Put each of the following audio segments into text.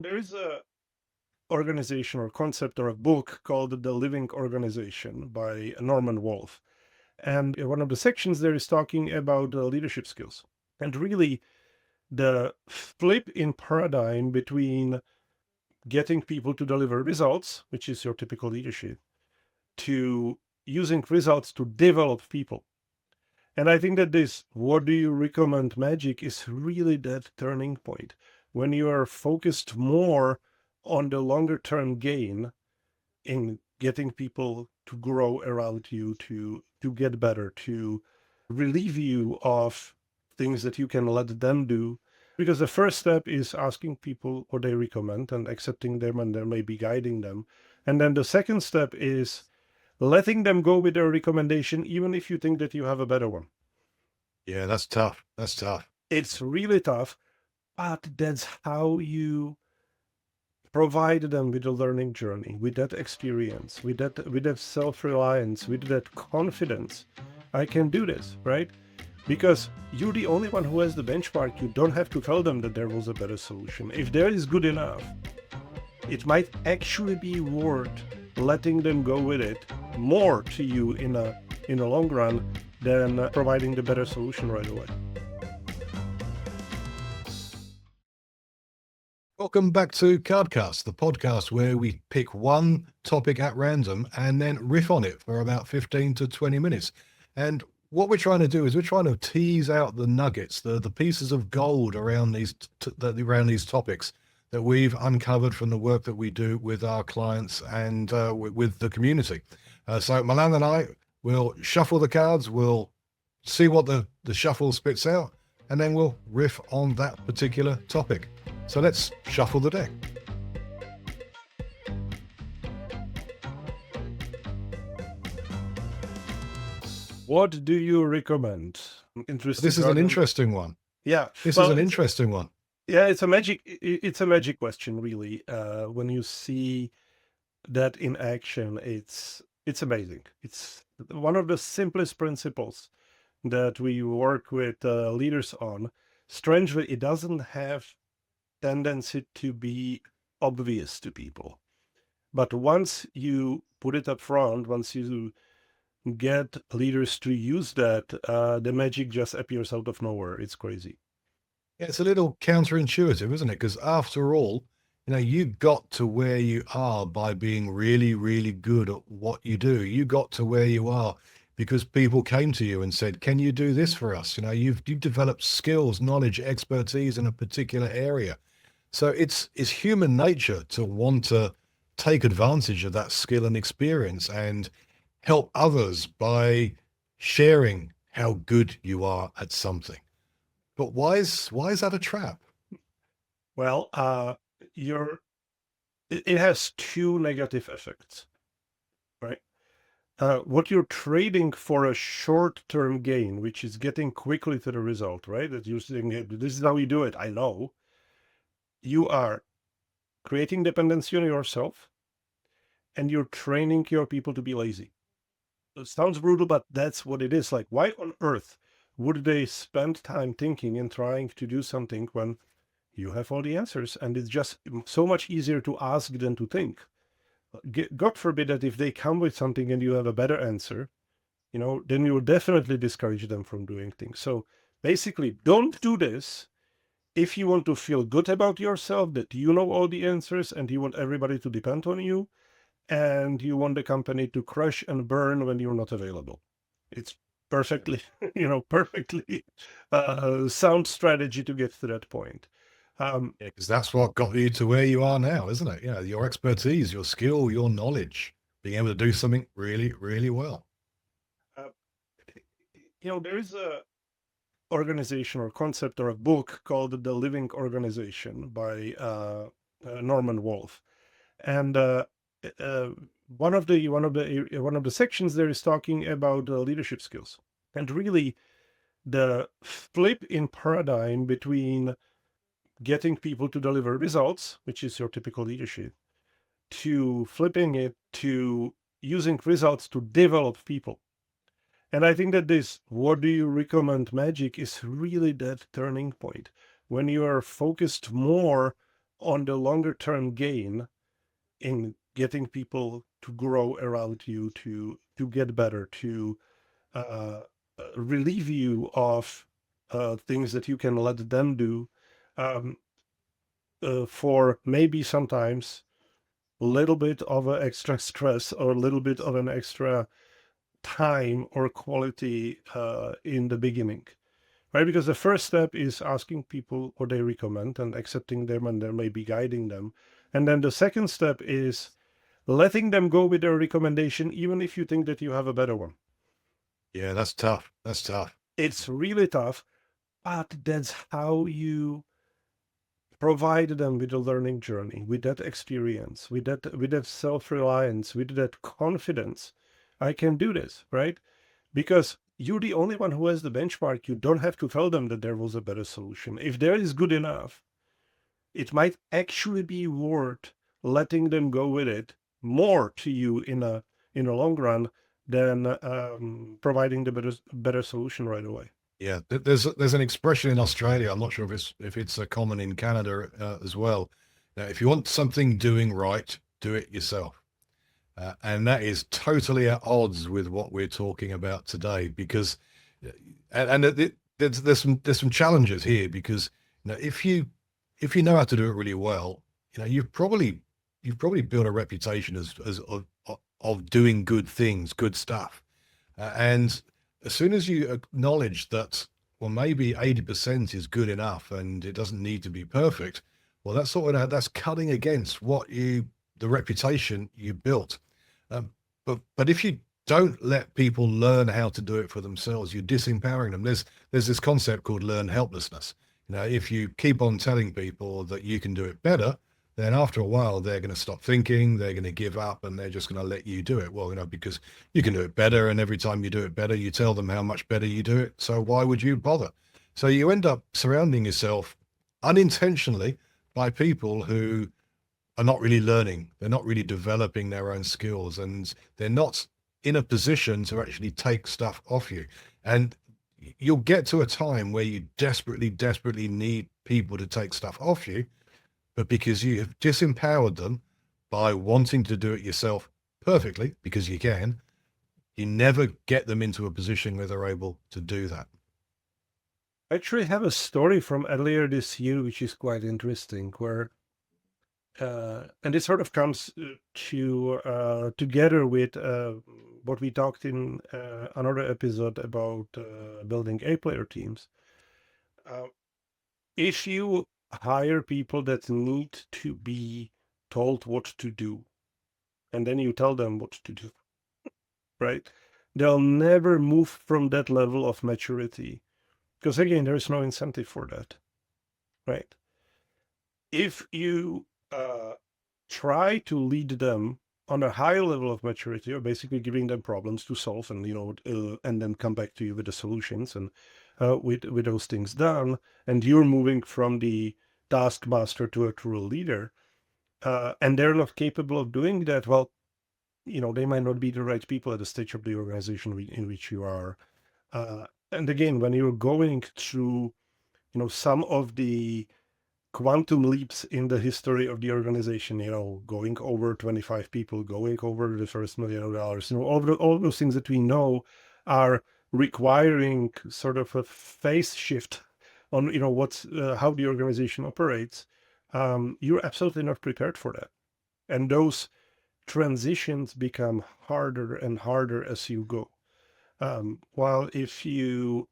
There is a organization or concept or a book called The Living Organization by Norman Wolfe. And one of the sections there is talking about leadership skills. And really, the flip in paradigm between getting people to deliver results, which is your typical leadership, to using results to develop people. And I think that this what do you recommend magic is really that turning point when you are focused more on the longer term gain in getting people to grow around you, to get better, to relieve you of things that you can let them do. Because the first step is asking people what they recommend and accepting them and then maybe guiding them. And then the second step is letting them go with their recommendation, even if you think that you have a better one. Yeah, that's tough. That's tough. It's really tough, but that's how you provide them with a learning journey, with that experience, with that self-reliance, with that confidence. I can do this, right? Because you're the only one who has the benchmark. You don't have to tell them that there was a better solution. If there is good enough, it might actually be worth letting them go with it more to you in a long run than providing the better solution right away. Welcome back to CardCast, the podcast where we pick one topic at random and then riff on it for about 15 to 20 minutes. And what we're trying to do is we're trying to tease out the nuggets, the pieces of gold around these topics that we've uncovered from the work that we do with our clients and with the community. So Milan and I will shuffle the cards, we'll see what the shuffle spits out, and then we'll riff on that particular topic. So let's shuffle the deck. What do you recommend? Interesting. This is an interesting one. Yeah. This is an interesting one. Yeah, it's a magic question, really. When you see that in action, it's amazing. It's one of the simplest principles that we work with leaders on. Strangely, it doesn't have tendency to be obvious to people. But once you put it up front, once you get leaders to use that, the magic just appears out of nowhere. It's crazy. Yeah, it's a little counterintuitive, isn't it? Because after all, you got to where you are by being really, really good at what you do. You got to where you are because people came to you and said, "Can you do this for us?" You've developed skills, knowledge, expertise in a particular area. So it's human nature to want to take advantage of that skill and experience and help others by sharing how good you are at something. But why is that a trap? Well, it has two negative effects, right? What you're trading for a short-term gain, which is getting quickly to the result, right? That you're saying, "Hey, this is how you do it. I know." You are creating dependency on yourself, and you're training your people to be lazy. It sounds brutal, but that's what it is. Like, why on earth would they spend time thinking and trying to do something when you have all the answers? And it's just so much easier to ask than to think. God forbid that if they come with something and you have a better answer, then you will definitely discourage them from doing things. So basically, don't do this if you want to feel good about yourself, that you know all the answers and you want everybody to depend on you, and you want the company to crash and burn when you're not available. It's perfectly, perfectly sound strategy to get to that point. Yeah, because that's what got you to where you are now, isn't it? Your expertise, your skill, your knowledge, being able to do something really, really well. There is a organization or concept or a book called The Living Organization by Norman Wolfe, and one of the sections there is talking about leadership skills, and really the flip in paradigm between getting people to deliver results, which is your typical leadership, to flipping it to using results to develop people. And I think that this what do you recommend magic is really that turning point when you are focused more on the longer term gain in getting people to grow around you, to get better, to uh, relieve you of things that you can let them do, um, for maybe sometimes a little bit of an extra stress or a little bit of an extra time or quality in the beginning, right? Because the first step is asking people what they recommend and accepting them and then maybe guiding them. And then the second step is letting them go with their recommendation, even if you think that you have a better one. Yeah, that's tough. That's tough. It's really tough, but that's how you provide them with a learning journey, with that experience, with that self-reliance, with that confidence. I can do this, right? Because you're the only one who has the benchmark. You don't have to tell them that there was a better solution. If there is good enough, it might actually be worth letting them go with it more to you in a long run than providing the better solution right away. Yeah, there's an expression in Australia. I'm not sure if it's common in Canada as well. Now, if you want something doing right, do it yourself. And that is totally at odds with what we're talking about today, because, there's some challenges here because if you know how to do it really well, you've probably built a reputation as of doing good things, good stuff, and as soon as you acknowledge that, well, maybe 80% is good enough and it doesn't need to be perfect, well, that's cutting against the reputation you built. But if you don't let people learn how to do it for themselves, you're disempowering them. There's this concept called learned helplessness. If you keep on telling people that you can do it better, then after a while they're going to stop thinking, they're going to give up, and they're just going to let you do it. Well, because you can do it better, and every time you do it better, you tell them how much better you do it. So why would you bother? So you end up surrounding yourself unintentionally by people who are not really learning. They're not really developing their own skills, and they're not in a position to actually take stuff off you. And you'll get to a time where you desperately, desperately need people to take stuff off you, but because you have disempowered them by wanting to do it yourself perfectly, because you can, you never get them into a position where they're able to do that. I actually have a story from earlier this year, which is quite interesting, where and this sort of comes together with what we talked in another episode about building A-player teams. Uh, if you hire people that need to be told what to do, and then you tell them what to do, right? They'll never move from that level of maturity because, again, there is no incentive for that, right? If you try to lead them on a higher level of maturity, or basically giving them problems to solve, and and then come back to you with the solutions and with those things done, and you're moving from the taskmaster to a true leader, and they're not capable of doing that. Well, they might not be the right people at the stage of the organization in which you are. And again, when you're going through, some of the quantum leaps in the history of the organization, going over 25 people, going over the first $1 million, all those things that we know are requiring sort of a phase shift on, what's how the organization operates. You're absolutely not prepared for that. And those transitions become harder and harder as you go. While if you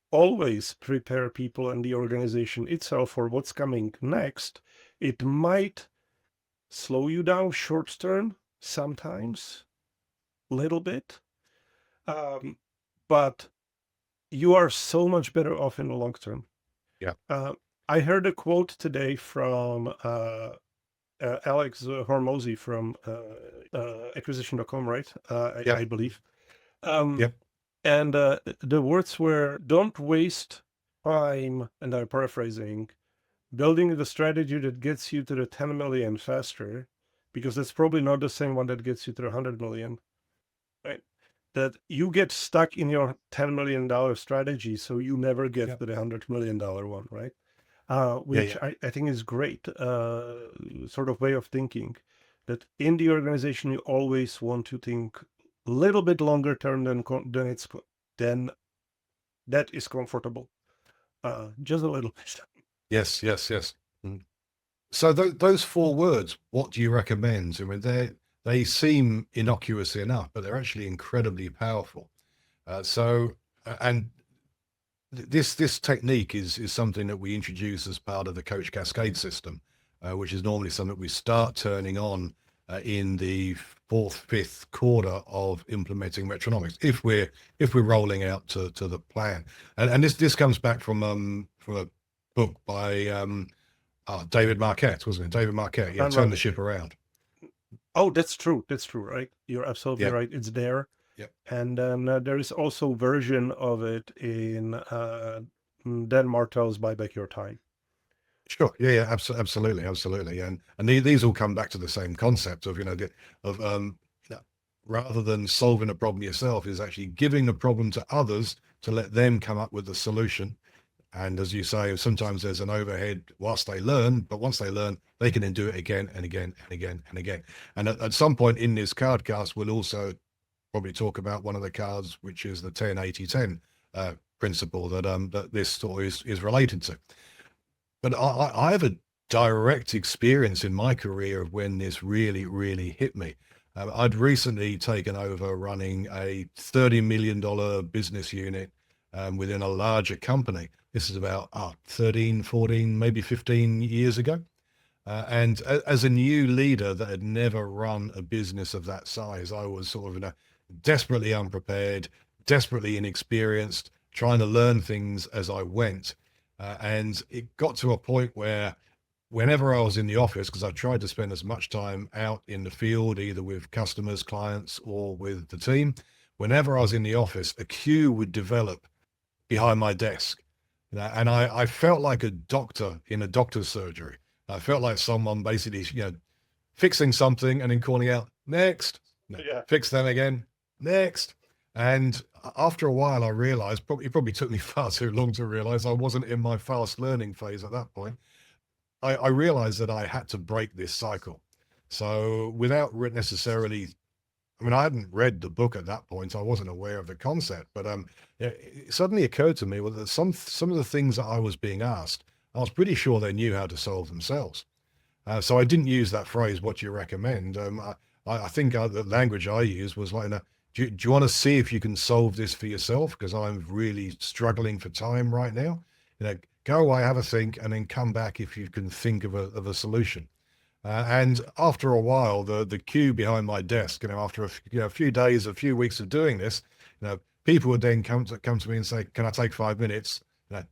always prepare people and the organization itself for what's coming next, it might slow you down short term, sometimes, a little bit. Um, but you are so much better off in the long term. Yeah. Uh, I heard a quote today from Alex Hormozy from acquisition.com, right? I Yep. believe. Um, Yep. and the words were, don't waste time, and I'm paraphrasing, building the strategy that gets you to the 10 million faster, because that's probably not the same one that gets you to the 100 million, right? That you get stuck in your $10 million strategy, so you never get Yep. to the $100 million one, right? Yeah, which yeah. I think is great, sort of way of thinking, that in the organization you always want to think a little bit longer term than that is comfortable, just a little bit. Yes, yes, yes. Mm. So those four words, what do you recommend? I mean, they seem innocuous enough, but they're actually incredibly powerful. And this technique is something that we introduce as part of the Coach Cascade system, which is normally something we start turning on in the fourth, fifth quarter of implementing metronomics, if we're rolling out to the plan. And this comes back from a book by David Marquette, wasn't it? David Marquette, yeah, Turn the Unravel. Ship Around. Oh, that's true. That's true, right? You're absolutely Yep, right. It's there. yep. And then there is also version of it in Dan Martell's Buy Back Your Time. Sure. Yeah, yeah, absolutely, absolutely. And these all come back to the same concept of, of you know, rather than solving a problem yourself, is actually giving the problem to others to let them come up with the solution. And as you say, sometimes there's an overhead whilst they learn, but once they learn, they can then do it again and again and again and again. And at some point in this cardcast, we'll also probably talk about one of the cards, which is the 10-80-10 principle that this story is related to. But I have a direct experience in my career of when this really, really hit me. I'd recently taken over running a $30 million business unit within a larger company. This is about 13, 14, maybe 15 years ago. And as a new leader that had never run a business of that size, I was sort of desperately unprepared, desperately inexperienced, trying to learn things as I went. And it got to a point where whenever I was in the office, because I tried to spend as much time out in the field, either with customers, clients, or with the team, whenever I was in the office, a queue would develop behind my desk. And I felt like a doctor in a doctor's surgery. I felt like someone basically, fixing something and then calling out, next, no, Yeah. fix them again, next. And after a while, I realized, it probably took me far too long to realize I wasn't in my fast learning phase at that point. I realized that I had to break this cycle. So without necessarily, I mean, I hadn't read the book at that point. I wasn't aware of the concept, but yeah, it suddenly occurred to me, well, that some of the things that I was being asked, I was pretty sure they knew how to solve themselves. So I didn't use that phrase, what you recommend. I think the language I used was like, do you want to see if you can solve this for yourself? Because I'm really struggling for time right now. Go away, have a think, and then come back if you can think of a solution. And after a while, the queue behind my desk, after a few days, a few weeks of doing this, people would then come to me and say, "Can I take 5 minutes?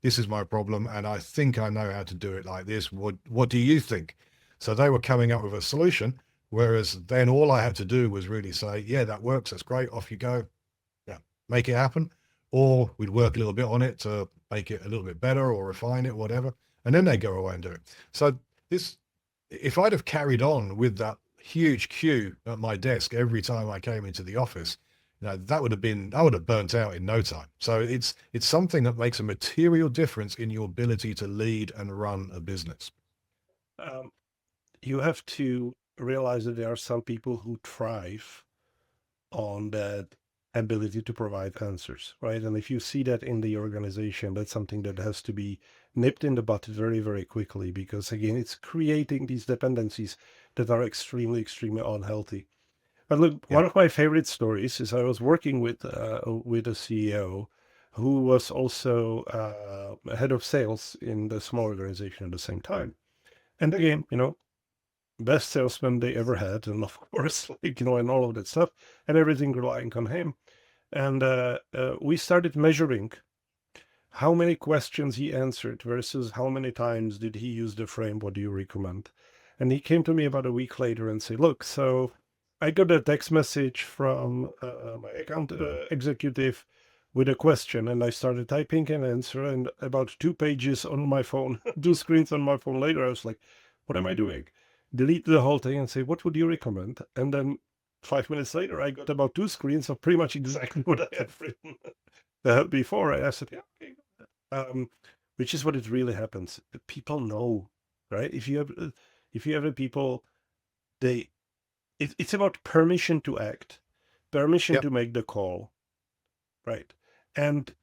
This is my problem, and I think I know how to do it like this. What do you think?" So they were coming up with a solution, whereas then all I had to do was really say, "Yeah, that works. That's great. Off you go. Yeah, make it happen." Or we'd work a little bit on it to make it a little bit better or refine it, whatever, and then they go away and do it. So this if I'd have carried on with that huge queue at my desk every time I came into the office, that would have been, I would have burnt out in no time. So it's something that makes a material difference in your ability to lead and run a business. Um, you have to realize that there are some people who thrive on that ability to provide answers, right? And if you see that in the organization, that's something that has to be nipped in the bud very, very quickly, because again, it's creating these dependencies that are extremely, extremely unhealthy. But look, Yeah. one of my favorite stories is I was working with a CEO who was also head of sales in the small organization at the same time. And again, best salesman they ever had, and of course, and all of that stuff, and everything relying on him. And we started measuring how many questions he answered versus how many times did he use the frame, "What do you recommend?" And he came to me about a week later and said, "Look, so I got a text message from my account executive with a question, and I started typing an answer, and about 2 pages on my phone, 2 screens on my phone later, I was like, what am I doing? Delete the whole thing and say, what would you recommend?" And then 5 minutes later, I got about 2 screens of pretty much exactly what I had written before. And I said, yeah, okay. which is what it really happens. People know, right? If you have a people, they it's about permission to act, permission Yep. to make the call, right? And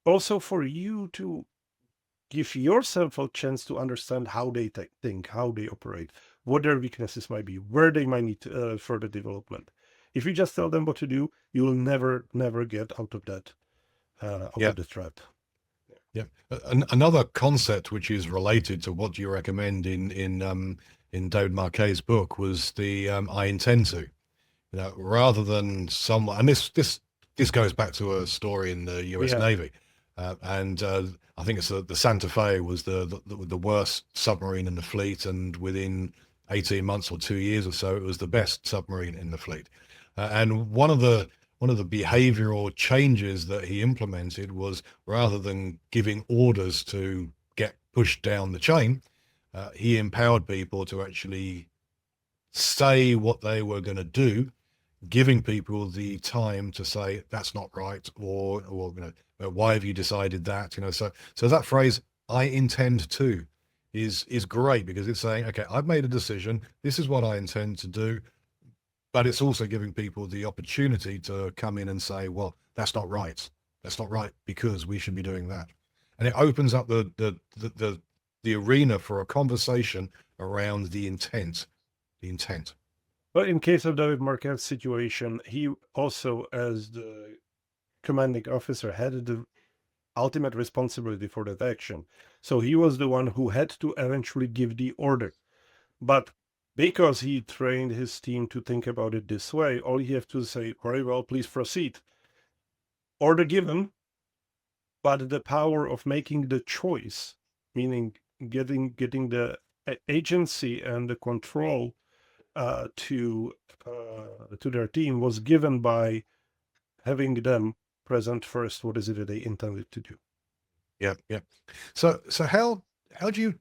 also for you to give yourself a chance to understand how they think, how they operate, what their weaknesses might be, where they might need further development. If you just tell them what to do, you will never get out of that, out of Yep. the trap. Yep. Another concept which is related to what you recommend in David Marquet's book was the I intend to. Rather than someone, and this goes back to a story in the U.S. Yeah, Navy, and I think it's the Santa Fe was the worst submarine in the fleet, and within 18 months or 2 years or so, it was the best submarine in the fleet. And one of the behavioral changes that he implemented was rather than giving orders to get pushed down the chain, he empowered people to actually say what they were going to do, giving people the time to say that's not right, or why have you decided that? So that phrase "I intend to" is great because it's saying, okay, I've made a decision. This is what I intend to do, but it's also giving people the opportunity to come in and say, well, that's not right. That's not right because we should be doing that, and it opens up the arena for a conversation around the intent. The intent. but in case of David Marquette's situation, he also, as the commanding officer, had the ultimate responsibility for that action. So he was the one who had to eventually give the order. But because he trained his team to think about it this way, all you have to say, very well, please proceed. Order given, but the power of making the choice, meaning getting the agency and the control to their team, was given by having them present first. What is it that they intended to do? Yeah, yeah. So how do you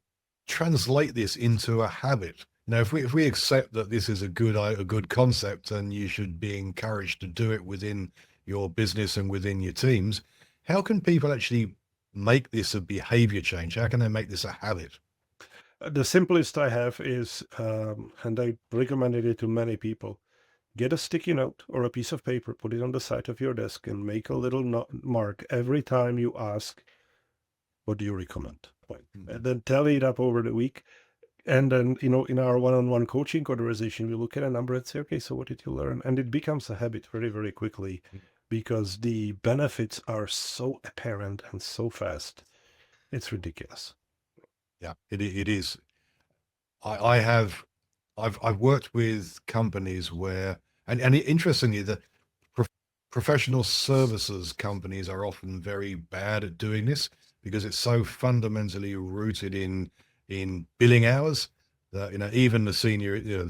translate this into a habit? Now, if we accept that this is a good concept and you should be encouraged to do it within your business and within your teams, how can people actually make this a behavior change? How can they make this a habit? The simplest I have is, and I recommended it to many people, get a sticky note or a piece of paper, put it on the side of your desk, and make a little mark every time you ask, what do you recommend? Right. And then tally it up over the week. And then, in our one-on-one coaching conversation, we look at a number and say, okay, so what did you learn? And it becomes a habit very, very quickly because the benefits are so apparent and so fast. It's ridiculous. Yeah, it is. I have I've worked with companies where, and interestingly, the pro- professional services companies are often very bad at doing this because it's so fundamentally rooted in billing hours that even the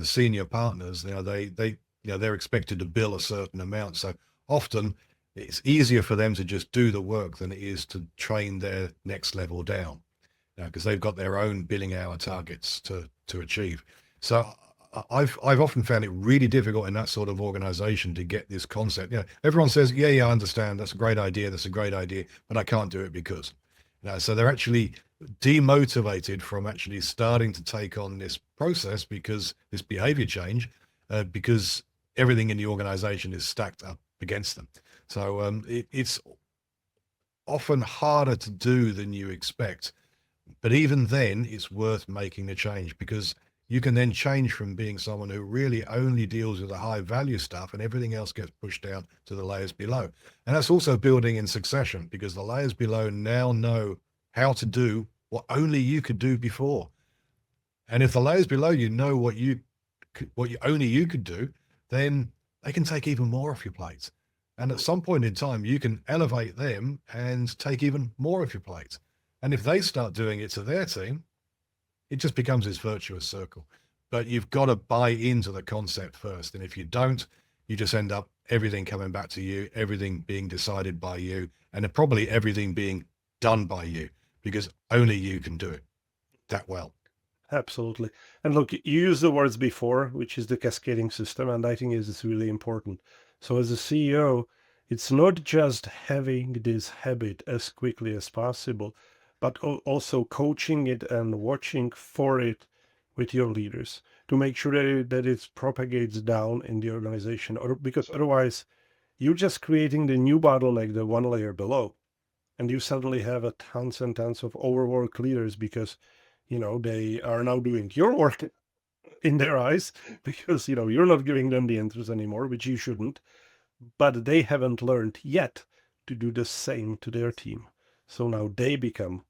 senior partners, they're expected to bill a certain amount. So often it's easier for them to just do the work than it is to train their next level down, because they've got their own billing hour targets to achieve. So I've often found it really difficult in that sort of organization to get this concept. Everyone says, yeah, I understand. That's a great idea. That's a great idea, but I can't do it because. So they're actually demotivated from actually starting to take on this process, because this behavior change, because everything in the organization is stacked up against them. So it's often harder to do than you expect. But even then, it's worth making the change, because you can then change from being someone who really only deals with the high value stuff and everything else gets pushed down to the layers below. And that's also building in succession, because the layers below now know how to do what only you could do before. And if the layers below you know what only you could do, then they can take even more off your plate. And at some point in time, you can elevate them and take even more off your plate. And if they start doing it to their team, it just becomes this virtuous circle. But you've got to buy into the concept first. And if you don't, you just end up everything coming back to you, everything being decided by you, and then probably everything being done by you, because only you can do it that well. Absolutely. And look, you used the words before, which is the cascading system, and I think is really important. So as a CEO, it's not just having this habit as quickly as possible, but also coaching it and watching for it with your leaders to make sure that it propagates down in the organization, or because otherwise you're just creating the new bottleneck, the one layer below, and you suddenly have a tons and tons of overworked leaders because they are now doing your work in their eyes because you're not giving them the answers anymore, which you shouldn't, but they haven't learned yet to do the same to their team. So now they become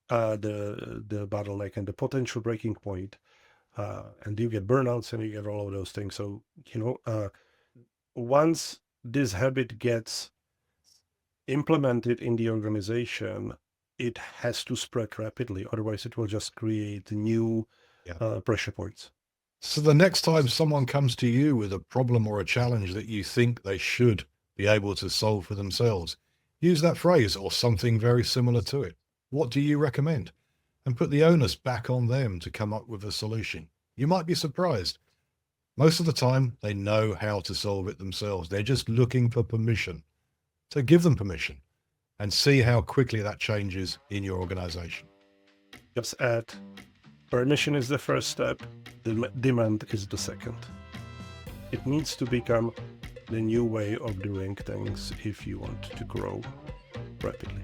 the bottleneck and the potential breaking point, and you get burnouts and you get all of those things. So once this habit gets implemented in the organization, it has to spread rapidly. Otherwise, it will just create new pressure points. So the next time someone comes to you with a problem or a challenge that you think they should be able to solve for themselves, use that phrase or something very similar to it. What do you recommend? And put the onus back on them to come up with a solution. You might be surprised. Most of the time, they know how to solve it themselves. They're just looking for permission. So give them permission and see how quickly that changes in your organization. Just add, permission is the first step, demand is the second. It needs to become the new way of doing things if you want to grow rapidly.